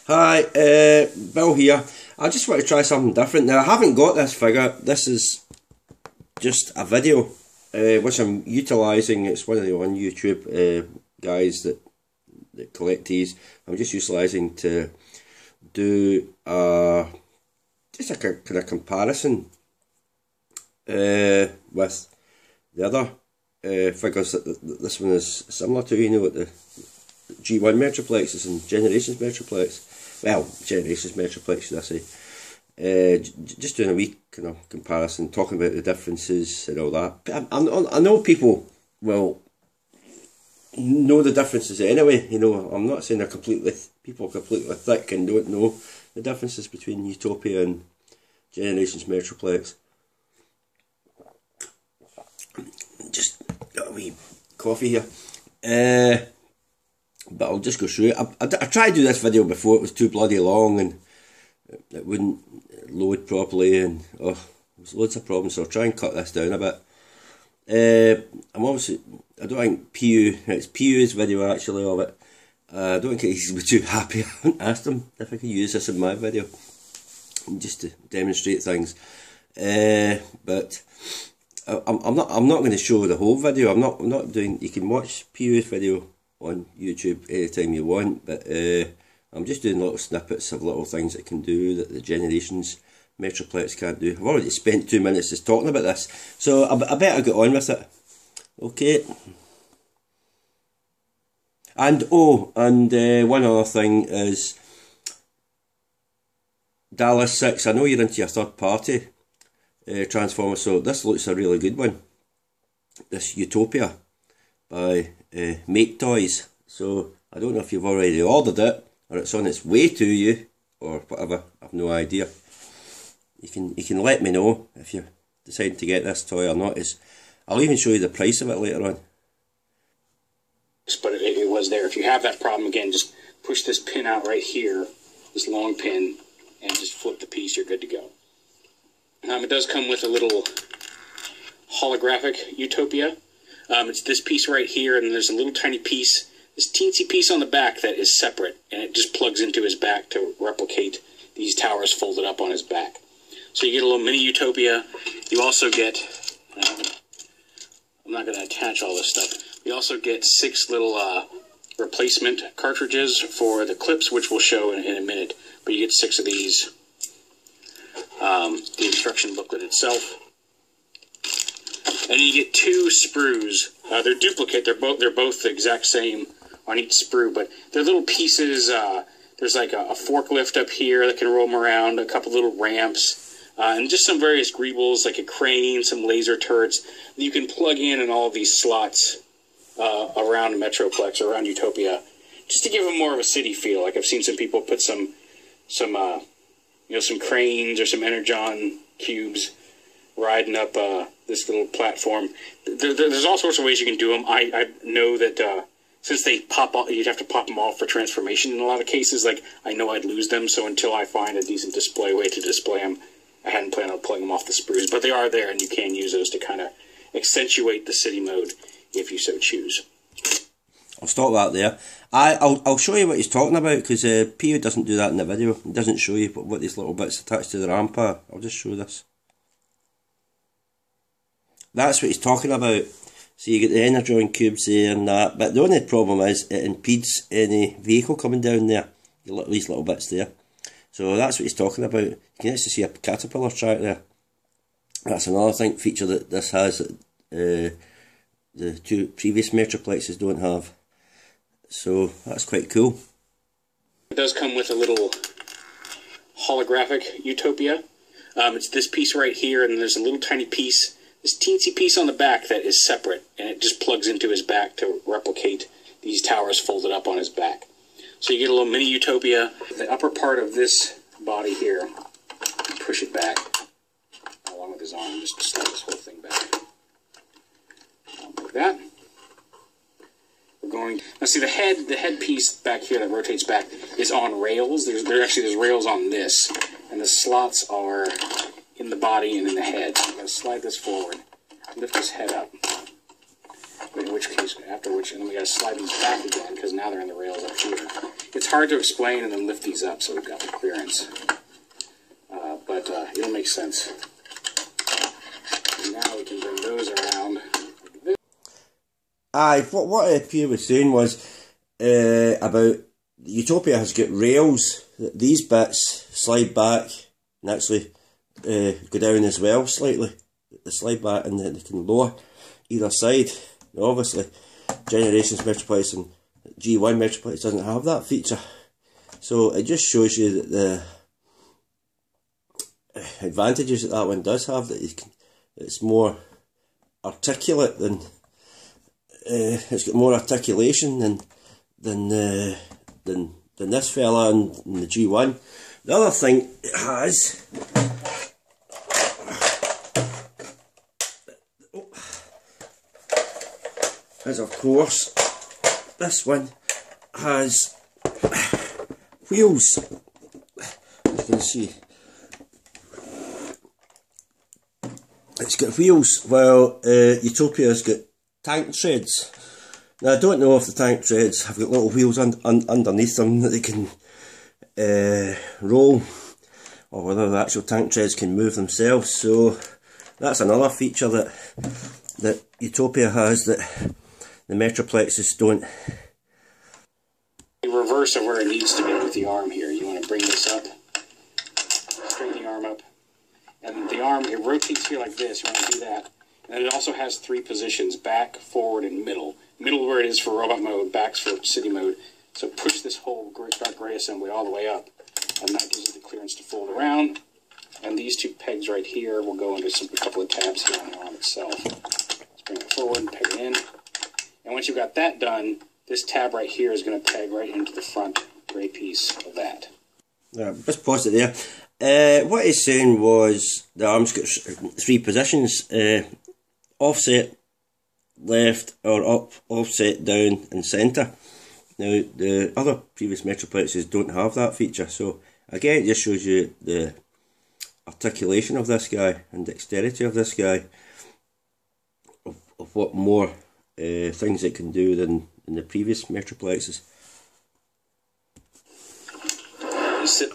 Hi, Bill here. I just want to try something different. Now, I haven't got this figure. This is just a video which I'm utilising. It's one of the on YouTube guys that collect these. I'm just utilising to do just a kind of comparison with the other figures that this one is similar to. You know, what the G1 Metroplexes and Generations Metroplex. Well, Generations Metroplex, should I say. Just doing a wee kind of comparison, talking about the differences and all that. I know people will know the differences anyway. You know, I'm not saying people are completely thick and don't know the differences between Utopia and Generations Metroplex. Just got a wee coffee here. But I'll just go through it. I tried to do this video before. It was too bloody long and it wouldn't load properly, and there was loads of problems, so I'll try and cut this down a bit. I don't think it's PU's video actually of it. I don't think he's too happy. I haven't asked him if I could use this in my video just to demonstrate things. But I'm not going to show the whole video. I'm not doing. You can watch PU's video on YouTube anytime you want, but I'm just doing little snippets of little things it can do that the Generations Metroplex can't do. I've already spent 2 minutes just talking about this, so I better get on with it. Okay. And one other thing is Dallas 6. I know you're into your third party Transformer, so this looks a really good one. This Utopia by Make Toys. So I don't know if you've already ordered it or it's on its way to you or whatever. I've no idea. You can let me know if you decide to get this toy or not. I'll even show you the price of it later on. But it was there. If you have that problem again, just push this pin out right here, this long pin, and just flip the piece. You're good to go. It does come with a little holographic Utopia. It's this piece right here, and there's a little tiny piece, this teensy piece on the back that is separate, and it just plugs into his back to replicate these towers folded up on his back. So you get a little mini Utopia. You also get, I'm not going to attach all this stuff, you also get 6 little replacement cartridges for the clips, which we'll show in a minute, but you get 6 of these. The instruction booklet itself. And you get 2 sprues. They're duplicate. They're both the exact same on each sprue, but they're little pieces. There's like a forklift up here that can roll them around, a couple little ramps, and just some various greebles like a crane, some laser turrets that you can plug in all of these slots around Metroplex or around Utopia, just to give them more of a city feel. Like I've seen some people put some cranes or some energon cubes riding up this little platform. There's all sorts of ways you can do them. I know that since they pop off, you'd have to pop them off for transformation in a lot of cases. Like, I know I'd lose them, so until I find a decent display way to display them, I hadn't planned on pulling them off the sprues. But they are there, and you can use those to kind of accentuate the city mode if you so choose. I'll stop that there. I'll show you what he's talking about, because PU doesn't do that in the video. He doesn't show you what these little bits attached to the ramp are. I'll just show this. That's what he's talking about. So you get the energon cubes there and that, but the only problem is it impedes any vehicle coming down there. These little bits there. So that's what he's talking about. You can actually see a caterpillar track there. That's another feature that this has that the 2 previous Metroplexes don't have. So that's quite cool. It does come with a little holographic Utopia. It's this piece right here, and there's a little tiny piece, this teensy piece on the back that is separate, and it just plugs into his back to replicate these towers folded up on his back. So you get a little mini Utopia. The upper part of this body here, push it back along with his arm, just slide this whole thing back. Like that. We're going, now see the head piece back here that rotates back is on rails. There's rails on this, and the slots are in the body and in the head. So I'm going to slide this forward, lift his head up, which and then we got to slide these back again because now they're in the rails up here. It's hard to explain and then lift these up so we've got the clearance, but it'll make sense. And now we can bring those around. Aye, what Pierre was saying was about Utopia has got rails. These bits slide back and actually go down as well slightly. They slide back and they can lower either side. Now obviously, Generations Metropolitan and G1 Metropolitan doesn't have that feature. So it just shows you that the advantages that one does have, that it's more articulate than it's got more articulation than this fella in the G1. The other thing it has is, of course, this one has wheels. As you can see, it's got wheels, while Utopia's got tank treads. Now I don't know if the tank treads have got little wheels underneath them that they can roll, or whether the actual tank treads can move themselves. So that's another feature that Utopia has that the Metroplexes don't. The reverse of where it needs to be with the arm here. You want to bring this up, straighten the arm up, and the arm, it rotates here like this. You want to do that. And it also has 3 positions: back, forward, and middle. Middle where it is for robot mode, back's for city mode. So push this whole dark gray assembly all the way up, and that gives you the clearance to fold around. And these 2 pegs right here will go into a couple of tabs here on the arm itself. Let's bring it forward and peg it in. And once you've got that done, this tab right here is going to peg right into the front gray piece of that. Yeah, just pause it there. What he's saying was the arm's got 3 positions: offset, left or up, offset, down and centre. Now the other previous Metroplexes don't have that feature, so again it just shows you the articulation of this guy and dexterity of this guy, of what more things it can do than in the previous Metroplexes.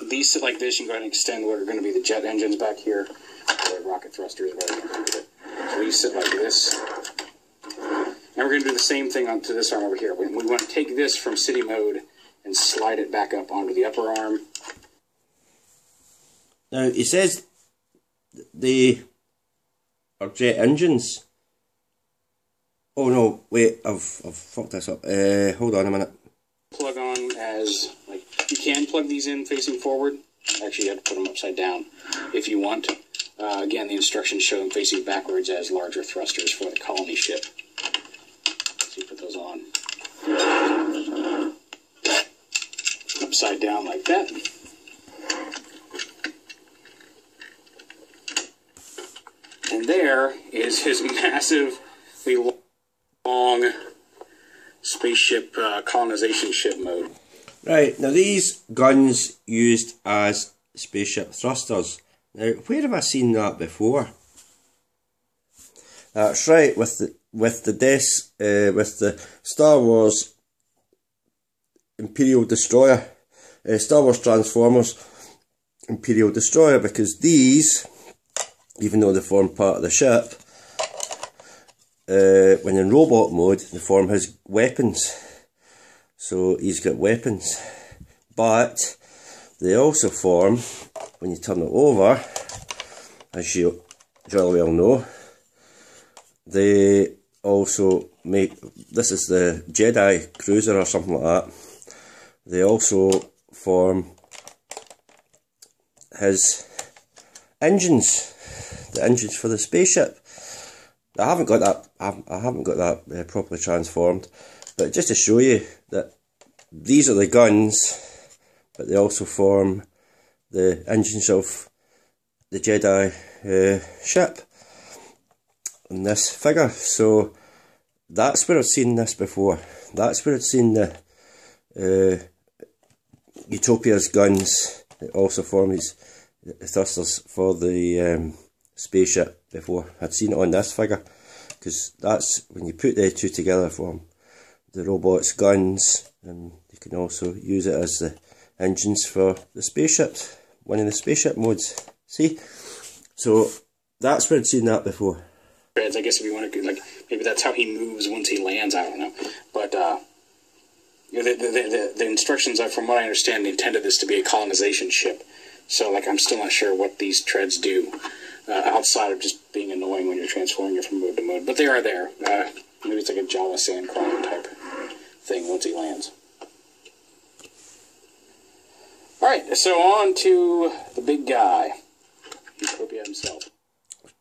These sit like this. You can go ahead and extend what are going to be the jet engines back here, or rocket thrusters, whatever you want to do. So these sit like this. And we're going to do the same thing onto this arm over here. We want to take this from city mode and slide it back up onto the upper arm. Now he says they are jet engines. Oh no, wait, I've fucked this up. Hold on a minute. Plug on as, like, you can plug these in facing forward. Actually, you have to put them upside down if you want. Again, the instructions show them facing backwards as larger thrusters for the colony ship. So you put those on upside down like that. And there is his massively long spaceship colonization ship mode. Right, now these guns used as spaceship thrusters. Now, where have I seen that before? That's right, with the Star Wars Imperial Destroyer, Star Wars Transformers Imperial Destroyer, because these, even though they form part of the ship, when in robot mode, they form his weapons. So he's got weapons, but they also form, when you turn it over, as you jolly well know, they also make, this is the Jedi cruiser or something like that, they also form his engines, the engines for the spaceship. I haven't got that properly transformed, but just to show you that these are the guns, but they also form the engines of the Jedi ship in this figure. So that's where I've seen this before. That's where I've seen the Utopia's guns that also form these thrusters for the spaceship before. I'd seen it on this figure. because that's when you put the two together from the robot's guns, and you can also use it as the engines for the spaceships, one of the spaceship modes. See? So that's where I'd seen that before. I guess if you want to, like, maybe that's how he moves once he lands, I don't know. But you know, the instructions are, from what I understand, they intended this to be a colonization ship. So, like, I'm still not sure what these treads do outside of just being annoying when you're transforming it from mode to mode. But they are there. Maybe it's like a Java Sandcrawler type thing once he lands. Alright, so on to the big guy, Utopia himself.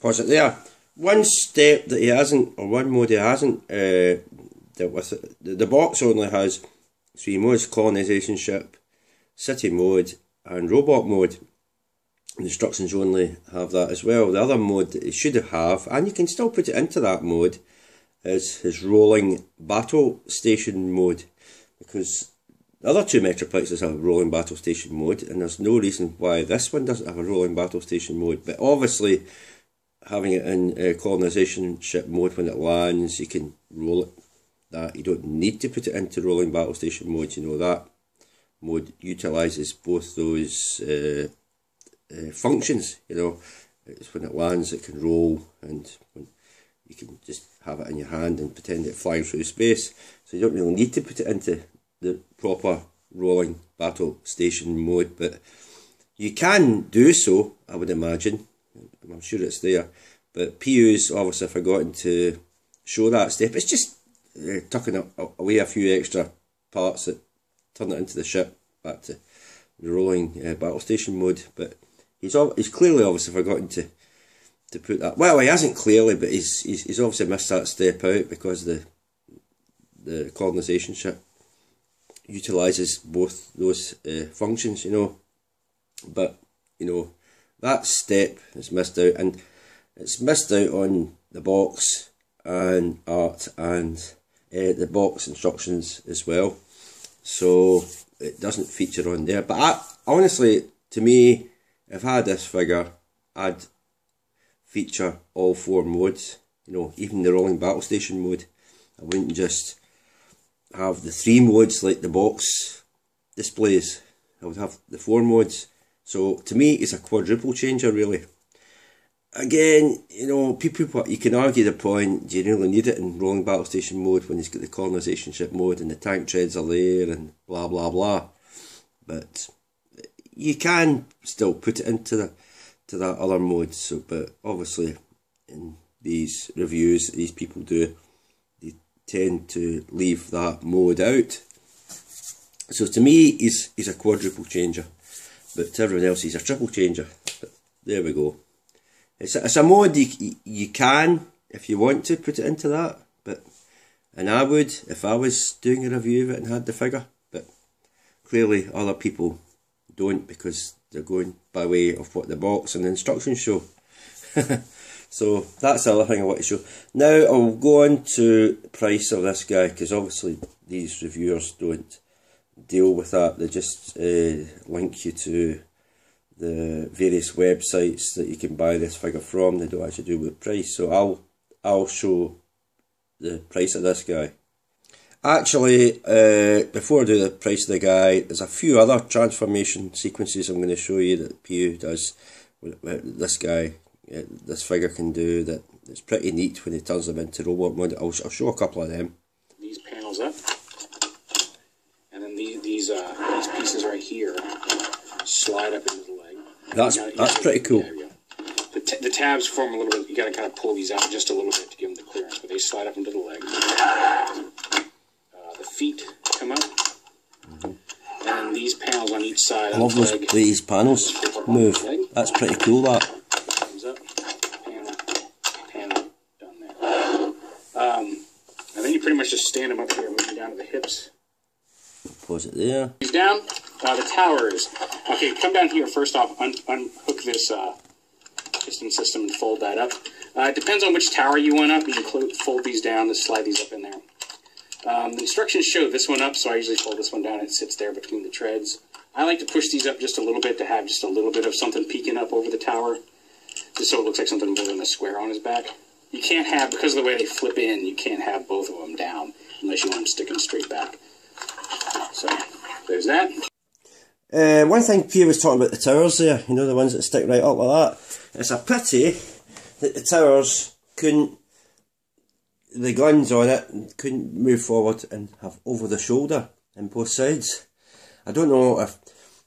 Pause it there. One step that he hasn't, or one mode he hasn't dealt with it. The box only has 3 modes: colonization ship, city mode, and robot mode. The instructions only have that as well. The other mode that he should have, and you can still put it into that mode, is his rolling battle station mode, because the other 2 Metroplexes have a rolling battle station mode, and there's no reason why this one doesn't have a rolling battle station mode. But obviously, having it in colonization ship mode, when it lands, you can roll it. That you don't need to put it into rolling battle station mode. You know, that mode utilises both those functions. You know, it's when it lands, it can roll, and you can just have it in your hand and pretend it's flying through space. So you don't really need to put it into the proper rolling battle station mode, but you can do so, I would imagine. I'm sure it's there, but PU's obviously forgotten to show that step. It's just tucking away a few extra parts that turn it into the ship back to the rolling battle station mode. But he's clearly obviously forgotten to put that. Well, he hasn't clearly, but he's obviously missed that step out, because the colonization ship utilises both those functions, you know. But you know, that step is missed out, and it's missed out on the box and art and the box instructions as well. So it doesn't feature on there. But honestly, to me, if I had this figure, I'd feature all 4 modes. You know, even the rolling battle station mode. I wouldn't just have the 3 modes like the box displays. I would have the 4 modes. So to me, it's a quadruple changer, really. Again, you know, people, you can argue the point, do you really need it in rolling battle station mode when he's got the colonization ship mode and the tank treads are there and blah blah blah. But you can still put it into that other mode. So, but obviously, in these reviews, these people do, they tend to leave that mode out. So to me, he's a quadruple changer. But to everyone else, he's a triple changer. But there we go. It's a mode you can, if you want to, put it into that. And I would, if I was doing a review of it and had the figure. But clearly other people don't, because they're going by way of what the box and the instructions show. So that's the other thing I want to show. Now I'll go on to the price of this guy, because obviously these reviewers don't deal with that. They just link you to the various websites that you can buy this figure from. They don't actually do with price. So I'll show the price of this guy. Actually, before I do the price of the guy, there's a few other transformation sequences I'm going to show you that PU does. This guy, this figure can do that. It's pretty neat when he turns them into robot mode. I'll show a couple of them. These panels up, and then these pieces right here slide up into the leg. That's pretty cool. The tabs form a little bit. You got to kind of pull these out just a little bit to give them the clearance, but they slide up into the leg. The feet come up, and then these panels on each side. I love these panels move. That's pretty cool. That. Comes up, panel, done there. And then you pretty much just stand them up here, moving down to the hips. Pause it there. He's down. The towers. Okay, come down here first off. Unhook this piston system and fold that up. It depends on which tower you want up. You can fold these down to slide these up in there. The instructions show this one up, so I usually fold this one down. It sits there between the treads. I like to push these up just a little bit to have just a little bit of something peeking up over the tower, just so it looks like something more than a square on his back. You can't have, because of the way they flip in, you can't have both of them down unless you want them sticking straight back. So, there's that. One thing Pierre was talking about the towers there, you know, the ones that stick right up like that. It's a pity that the towers couldn't, the guns on it couldn't move forward and have over the shoulder on both sides. I don't know if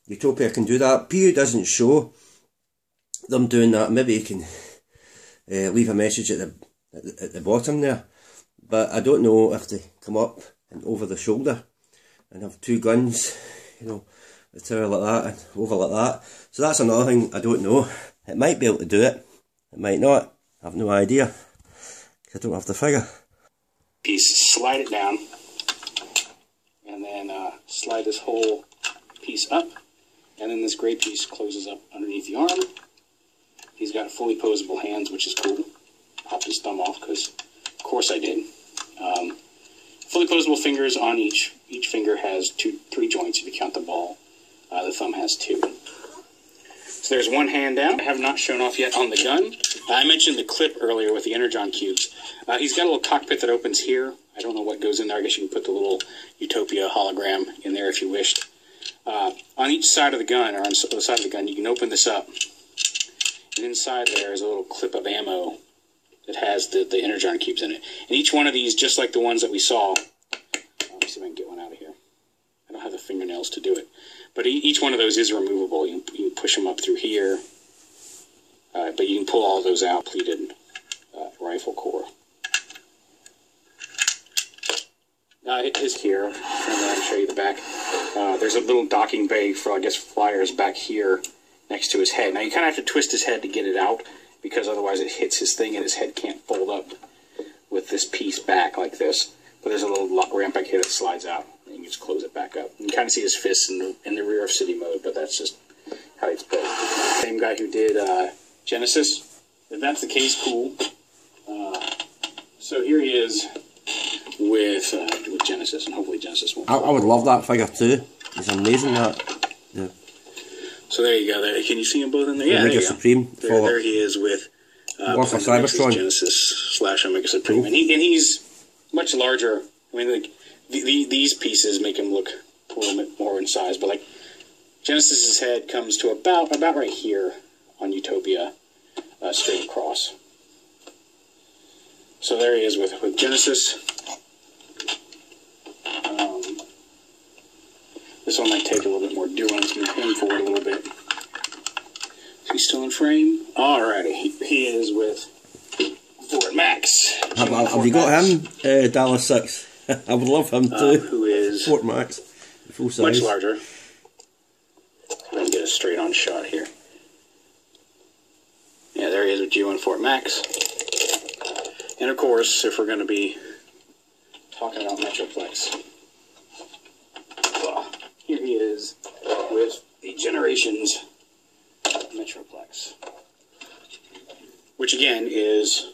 Utopia can do that. Pierre doesn't show them doing that. Maybe you can leave a message at the bottom there. But I don't know if they come up and over the shoulder and have two guns, you know, the tower like that and over like that. So that's another thing I don't know. It might be able to do it, it might not. I have no idea. I don't have the figure. Piece, slide it down, and then slide this whole piece up, and then this gray piece closes up underneath the arm. He's got fully posable hands, which is cool. Popped his thumb off because, of course, I did. Fully posable fingers on each. Each finger has three joints if you count the ball. The thumb has two. So there's one hand down. I have not shown off yet on the gun. I mentioned the clip earlier with the energon cubes. He's got a little cockpit that opens here. I don't know what goes in there. I guess you can put the little Utopia hologram in there if you wished. On each side of the gun, or on the side of the gun, you can open this up. And inside there is a little clip of ammo that has the energon cubes in it. And each one of these, just like the ones that we saw, let me see if I can get one out of here. I don't have the fingernails to do it. But each one of those is removable. You can push them up through here. But you can pull all of those out, pleated rifle core. His here, and then I'll show you the back. There's a little docking bay for, I guess, flyers back here next to his head. Now you kind of have to twist his head to get it out, because otherwise it hits his thing and his head can't fold up with this piece back like this. But there's a little ramp back here that slides out, and you can just close it back up. You can kind of see his fists in the rear of city mode, but that's just how it's built. Same guy who did Genesis. If that's the case, cool. So here he is with Genesis, and hopefully Genesis won't. I would love that figure too. It's amazing that. Yeah. So there you go. There, can you see them both in there? Yeah, there you Supreme. Go. There he is with Genesis / Omega Supreme, cool. and he's much larger. I mean, like these pieces make him look a little bit more in size, but like Genesis's head comes to about right here on Utopia, straight across. So there he is with Genesis. This one might take a little bit more doing. It's going to pin forward a little bit. Is he still in frame? Alrighty, he is with Fort Max. Have you got him? Dallas 6. I would love him too. Who is Fort Max, full size. Much larger. Let me get a straight on shot here. Yeah, there he is with G1 Fort Max. And of course, if we're going to be talking about Metroplex, well, here he is with the Generations Metroplex, which again is,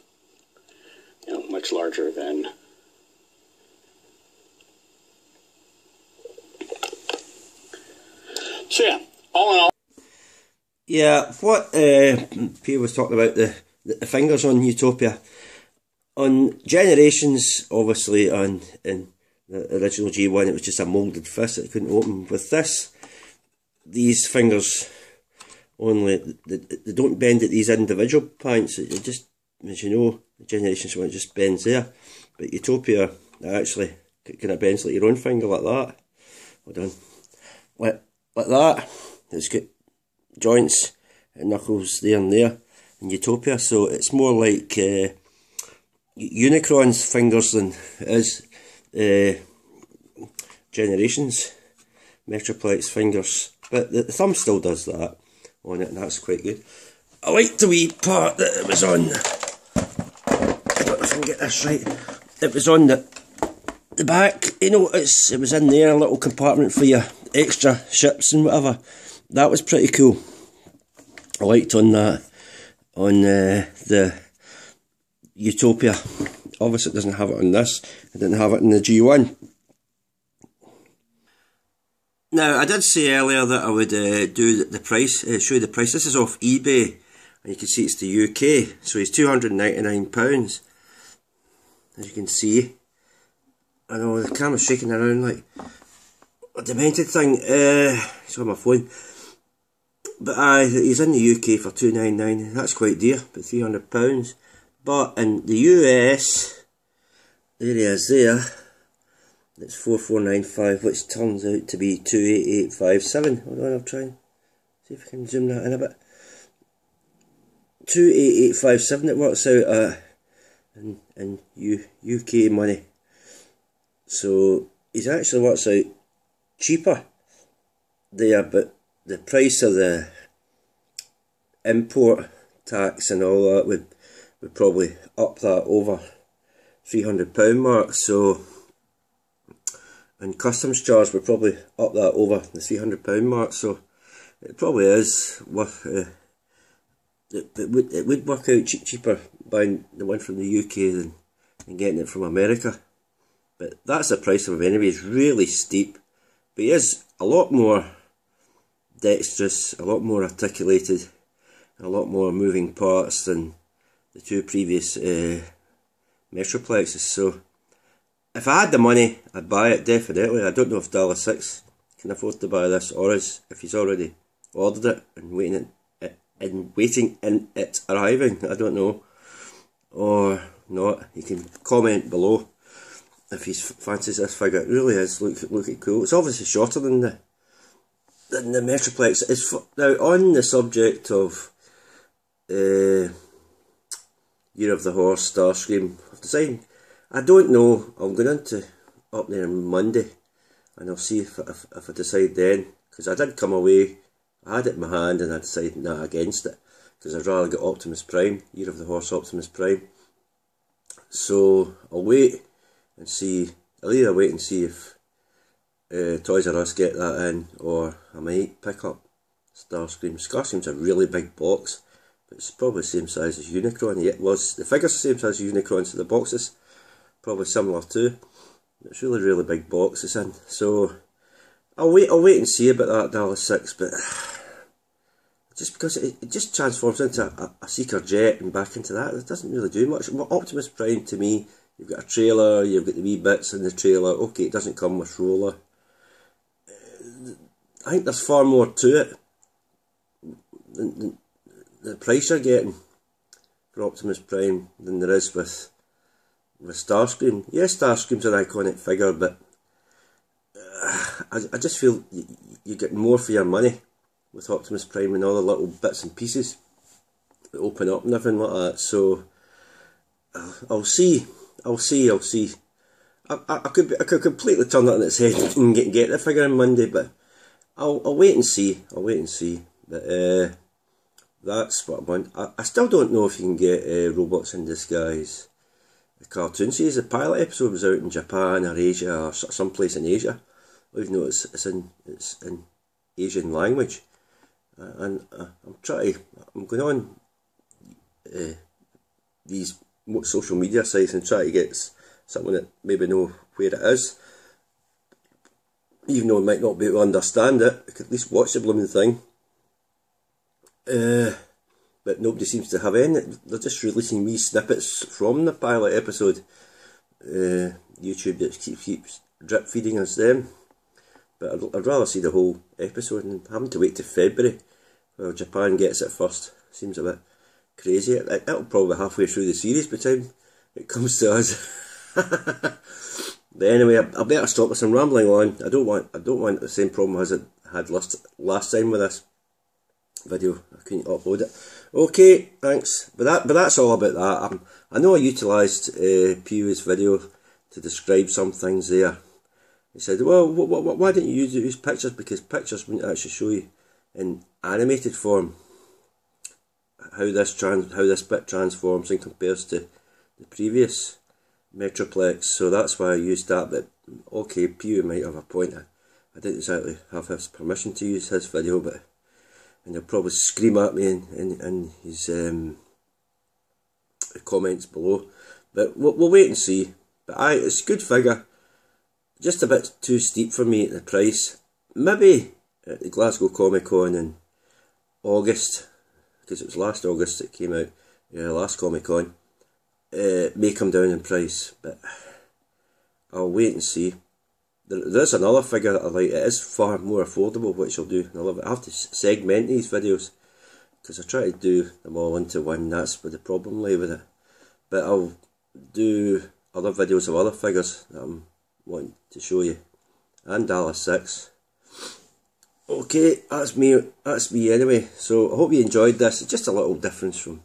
you know, much larger than so. Yeah, all in all. Yeah, what Peter was talking about the fingers on Utopia. On Generations, obviously, in the original G1, it was just a moulded fist that it couldn't open. With this, these fingers only, they don't bend at these individual points. It just, as you know, the Generations one just bends there. But Utopia, it actually kind of bends like your own finger, like that. Hold on. Like that. It's got joints and knuckles there and there in Utopia. So it's more like Unicron's fingers than it is Generations Metroplex fingers, but the thumb still does that on it, and that's quite good. I liked the wee part that it was on. If I can get this right, it was on the back. You know, it was in there, a little compartment for your extra ships and whatever. That was pretty cool. I liked on that on the Utopia. Obviously it doesn't have it on this. It didn't have it in the G1. Now I did say earlier that I would do the price, show you the price. This is off eBay, and you can see it's the UK, so he's £299, as you can see. I know the camera's shaking around like a demented thing, it's on my phone. But he's in the UK for £299, that's quite dear, but £300. But in the US, there he is there, it's 4495, which turns out to be 28857. Hold on, I'll try and see if I can zoom that in a bit. 28857 it works out in UK money. So he's actually works out cheaper there, but the price of the import tax and all that would probably up that over £300 mark. So, and customs charge would probably up that over the £300 mark. So it probably is worth. It would work out cheaper buying the one from the UK than getting it from America. But that's the price of him anyway. It's really steep, but he is a lot more dexterous, a lot more articulated, and a lot more moving parts than the two previous Metroplexes. So if I had the money, I'd buy it definitely. I don't know if $6 can afford to buy this, or if he's already ordered it and waiting in it arriving. I don't know, or not. You can comment below if he fancies this figure. It really is looking cool. It's obviously shorter than the Metroplex. Now, on the subject of Year of the Horse, Starscream, I've decided, I don't know, I'm going up there on Monday, and I'll see if I decide then, because I did come away, I had it in my hand and I decided nah against it, because I'd rather get Optimus Prime, Year of the Horse Optimus Prime. So I'll wait and see, I'll either wait and see if Toys R Us get that in, or I might pick up Starscream. Starscream's a really big box, but it's probably the same size as Unicron. Yeah, it was, the figure's the same size as Unicron, so the box is probably similar too. It's really big box it's in. So I'll wait and see about that $6, but just because it just transforms into a Seeker jet and back into that, it doesn't really do much. Optimus Prime, to me, you've got a trailer, you've got the wee bits in the trailer. Okay, it doesn't come with roller. I think there's far more to it than the price you're getting for Optimus Prime than there is with Starscream. Yes, Starscream's an iconic figure, but I just feel you get more for your money with Optimus Prime and all the little bits and pieces that open up and everything like that. So I'll see. I could completely turn that on its head and get the figure on Monday, but I'll wait and see. But that's what I want. I still don't know if you can get Robots in Disguise, the cartoon series. The pilot episode was out in Japan or Asia or someplace in Asia. Even though it's in Asian language, and I'm going on these social media sites and try to get someone that maybe know where it is. Even though I might not be able to understand it, I could at least watch the blooming thing. But nobody seems to have any. They're just releasing wee snippets from the pilot episode. YouTube just keeps drip feeding us them. But I'd rather see the whole episode, and having to wait till February while Japan gets it first seems a bit crazy. It'll probably be halfway through the series by the time it comes to us. But anyway, I better stop this. I'm rambling on. I don't want the same problem as I had last time with this video. I couldn't upload it. Okay, thanks. But that's all about that. I know I utilised Pew's video to describe some things there. He said, well, why didn't you use pictures? Because pictures wouldn't actually show you in animated form how this bit transforms and compares to the previous Metroplex. So that's why I used that. But okay, Pew might have a point. I didn't exactly have his permission to use his video, but and he'll probably scream at me in his comments below. But we'll wait and see. But it's a good figure. Just a bit too steep for me at the price. Maybe at the Glasgow Comic Con in August because it was last August it came out, last Comic Con, may come down in price, but I'll wait and see. There's another figure that I like. It is far more affordable, which I'll do. I love it. I have to segment these videos because I try to do them all into one. That's where the problem lay with it. But I'll do other videos of other figures that I'm wanting to show you, and Dallas 6. Okay, that's me anyway. So I hope you enjoyed this. It's just a little difference from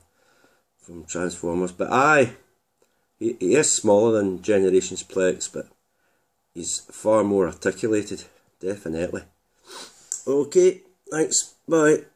Transformers, but he is smaller than Generations Plex, but he's far more articulated, definitely. Okay, thanks, bye.